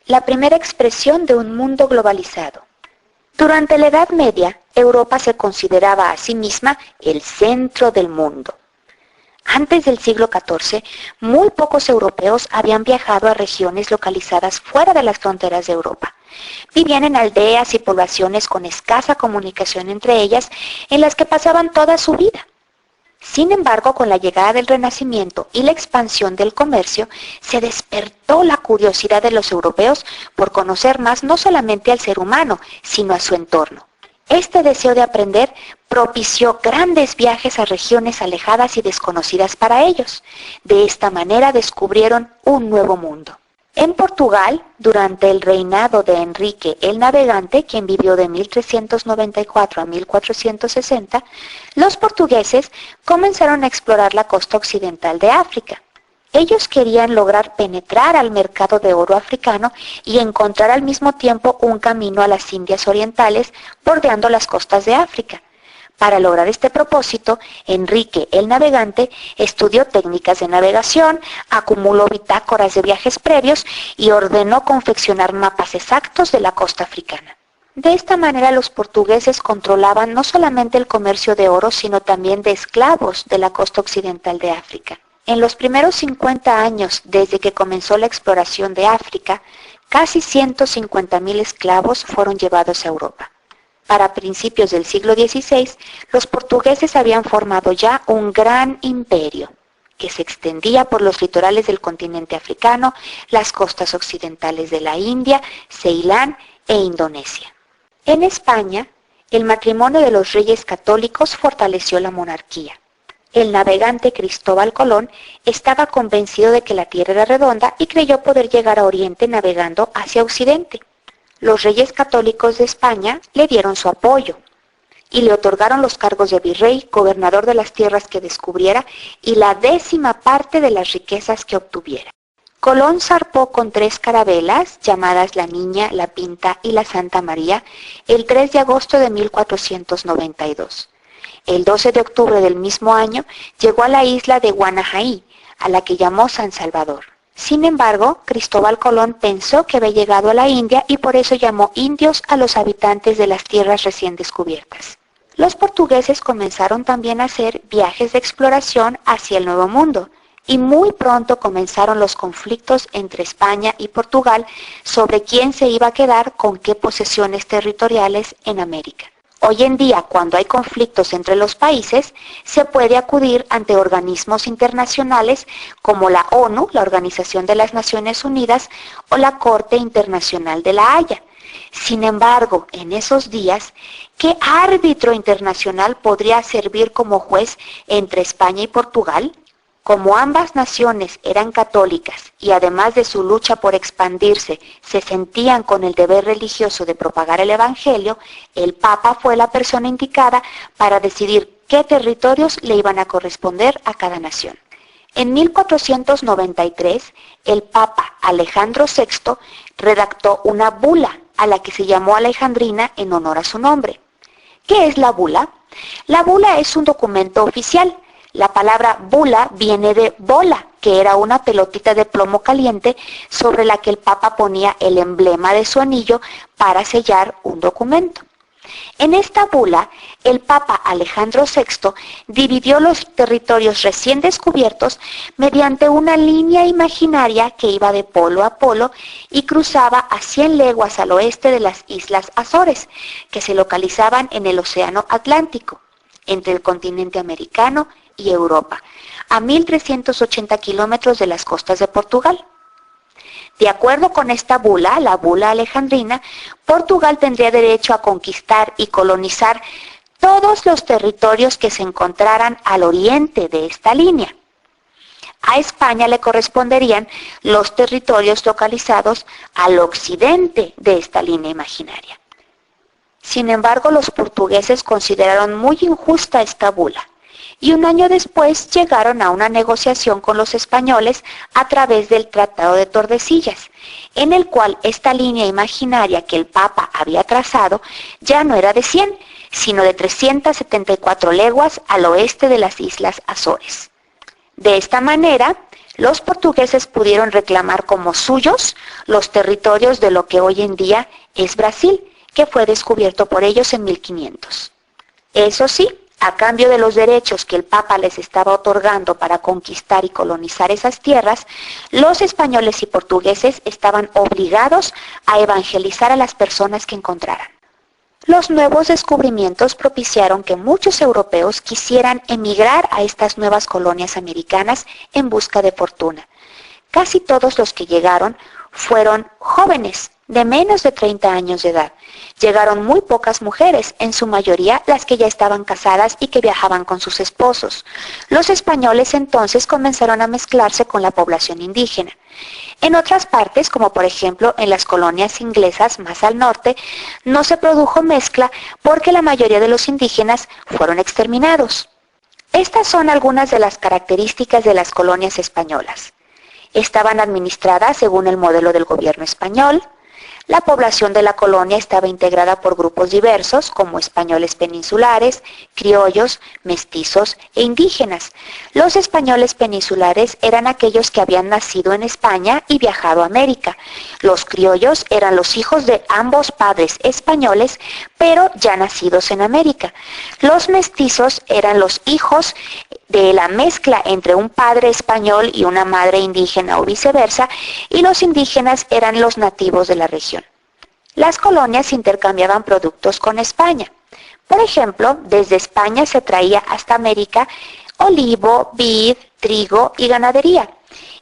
la primera expresión de un mundo globalizado. Durante la Edad Media, Europa se consideraba a sí misma el centro del mundo. Antes del siglo XIV, muy pocos europeos habían viajado a regiones localizadas fuera de las fronteras de Europa. Vivían en aldeas y poblaciones con escasa comunicación entre ellas, en las que pasaban toda su vida. Sin embargo, con la llegada del Renacimiento y la expansión del comercio, se despertó la curiosidad de los europeos por conocer más no solamente al ser humano, sino a su entorno. Este deseo de aprender propició grandes viajes a regiones alejadas y desconocidas para ellos. De esta manera descubrieron un nuevo mundo. En Portugal, durante el reinado de Enrique el Navegante, quien vivió de 1394 a 1460, los portugueses comenzaron a explorar la costa occidental de África. Ellos querían lograr penetrar al mercado de oro africano y encontrar al mismo tiempo un camino a las Indias Orientales bordeando las costas de África. Para lograr este propósito, Enrique el Navegante estudió técnicas de navegación, acumuló bitácoras de viajes previos y ordenó confeccionar mapas exactos de la costa africana. De esta manera los portugueses controlaban no solamente el comercio de oro, sino también de esclavos de la costa occidental de África. En los primeros 50 años desde que comenzó la exploración de África, casi 150.000 esclavos fueron llevados a Europa. Para principios del siglo XVI, los portugueses habían formado ya un gran imperio, que se extendía por los litorales del continente africano, las costas occidentales de la India, Ceilán e Indonesia. En España, el matrimonio de los reyes católicos fortaleció la monarquía. El navegante Cristóbal Colón estaba convencido de que la tierra era redonda y creyó poder llegar a Oriente navegando hacia Occidente. Los reyes católicos de España le dieron su apoyo y le otorgaron los cargos de virrey, gobernador de las tierras que descubriera y la 10ª parte de las riquezas que obtuviera. Colón zarpó con 3 carabelas, llamadas la Niña, la Pinta y la Santa María, el 3 de agosto de 1492. El 12 de octubre del mismo año llegó a la isla de Guanajaí, a la que llamó San Salvador. Sin embargo, Cristóbal Colón pensó que había llegado a la India y por eso llamó indios a los habitantes de las tierras recién descubiertas. Los portugueses comenzaron también a hacer viajes de exploración hacia el Nuevo Mundo y muy pronto comenzaron los conflictos entre España y Portugal sobre quién se iba a quedar con qué posesiones territoriales en América. Hoy en día, cuando hay conflictos entre los países, se puede acudir ante organismos internacionales como la ONU, la Organización de las Naciones Unidas, o la Corte Internacional de la Haya. Sin embargo, en esos días, ¿qué árbitro internacional podría servir como juez entre España y Portugal? Como ambas naciones eran católicas y además de su lucha por expandirse, se sentían con el deber religioso de propagar el Evangelio, el Papa fue la persona indicada para decidir qué territorios le iban a corresponder a cada nación. En 1493, el Papa Alejandro VI redactó una bula a la que se llamó Alejandrina en honor a su nombre. ¿Qué es la bula? La bula es un documento oficial. La palabra bula viene de bola, que era una pelotita de plomo caliente sobre la que el Papa ponía el emblema de su anillo para sellar un documento. En esta bula, el Papa Alejandro VI dividió los territorios recién descubiertos mediante una línea imaginaria que iba de polo a polo y cruzaba a 100 leguas al oeste de las Islas Azores, que se localizaban en el Océano Atlántico, entre el continente americano y Europa, a 1.380 kilómetros de las costas de Portugal. De acuerdo con esta bula, la bula alejandrina, Portugal tendría derecho a conquistar y colonizar todos los territorios que se encontraran al oriente de esta línea. A España le corresponderían los territorios localizados al occidente de esta línea imaginaria. Sin embargo, los portugueses consideraron muy injusta esta bula, y un año después llegaron a una negociación con los españoles a través del Tratado de Tordesillas, en el cual esta línea imaginaria que el Papa había trazado ya no era de 100, sino de 374 leguas al oeste de las Islas Azores. De esta manera, Los portugueses pudieron reclamar como suyos los territorios de lo que hoy en día es Brasil, que fue descubierto por ellos en 1500. Eso sí, a cambio de los derechos que el Papa les estaba otorgando para conquistar y colonizar esas tierras, los españoles y portugueses estaban obligados a evangelizar a las personas que encontraran. Los nuevos descubrimientos propiciaron que muchos europeos quisieran emigrar a estas nuevas colonias americanas en busca de fortuna. Casi todos los que llegaron fueron jóvenes, de menos de 30 años de edad. Llegaron muy pocas mujeres, en su mayoría las que ya estaban casadas y que viajaban con sus esposos. Los españoles entonces comenzaron a mezclarse con la población indígena. En otras partes, como por ejemplo en las colonias inglesas más al norte, no se produjo mezcla porque la mayoría de los indígenas fueron exterminados. Estas son algunas de las características de las colonias españolas. Estaban administradas según el modelo del gobierno español. La población de la colonia estaba integrada por grupos diversos como españoles peninsulares, criollos, mestizos e indígenas. Los españoles peninsulares eran aquellos que habían nacido en España y viajado a América. Los criollos eran los hijos de ambos padres españoles, pero ya nacidos en América. Los mestizos eran los hijos de la mezcla entre un padre español y una madre indígena o viceversa, y los indígenas eran los nativos de la región. Las colonias intercambiaban productos con España. Por ejemplo, desde España se traía hasta América olivo, vid, trigo y ganadería,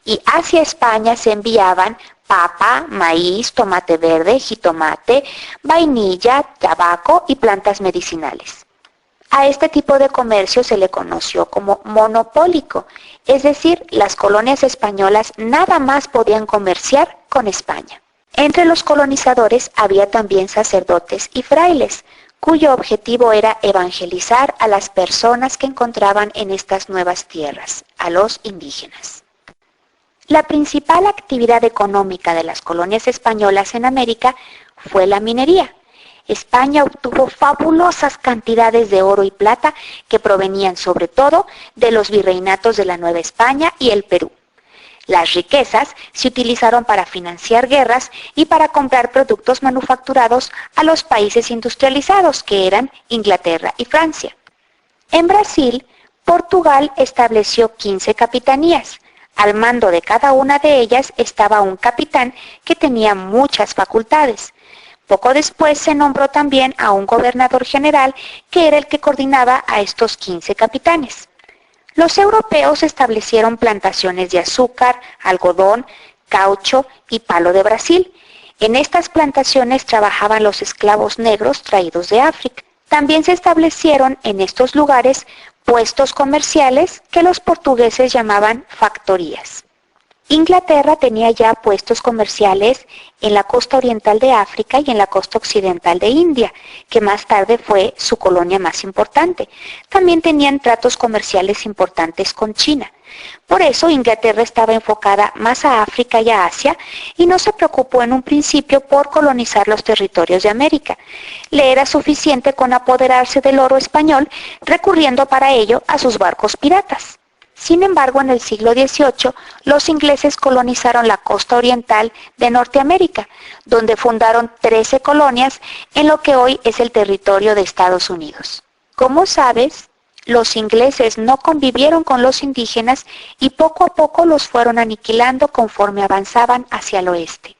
y hacia España se enviaban papa, maíz, tomate verde, jitomate, vainilla, tabaco y plantas medicinales. A este tipo de comercio se le conoció como monopólico, es decir, las colonias españolas nada más podían comerciar con España. Entre los colonizadores había también sacerdotes y frailes, cuyo objetivo era evangelizar a las personas que encontraban en estas nuevas tierras, a los indígenas. La principal actividad económica de las colonias españolas en América fue la minería. España obtuvo fabulosas cantidades de oro y plata que provenían sobre todo de los virreinatos de la Nueva España y el Perú. Las riquezas se utilizaron para financiar guerras y para comprar productos manufacturados a los países industrializados, que eran Inglaterra y Francia. En Brasil, Portugal estableció 15 capitanías. Al mando de cada una de ellas estaba un capitán que tenía muchas facultades. Poco después se nombró también a un gobernador general que era el que coordinaba a estos 15 capitanes. Los europeos establecieron plantaciones de azúcar, algodón, caucho y palo de Brasil. En estas plantaciones trabajaban los esclavos negros traídos de África. También se establecieron en estos lugares puestos comerciales que los portugueses llamaban factorías. Inglaterra tenía ya puestos comerciales en la costa oriental de África y en la costa occidental de India, que más tarde fue su colonia más importante. También tenían tratos comerciales importantes con China. Por eso Inglaterra estaba enfocada más a África y a Asia y no se preocupó en un principio por colonizar los territorios de América. Le era suficiente con apoderarse del oro español, recurriendo para ello a sus barcos piratas. Sin embargo, en el siglo XVIII, los ingleses colonizaron la costa oriental de Norteamérica, donde fundaron 13 colonias en lo que hoy es el territorio de Estados Unidos. Como sabes, los ingleses no convivieron con los indígenas y poco a poco los fueron aniquilando conforme avanzaban hacia el oeste.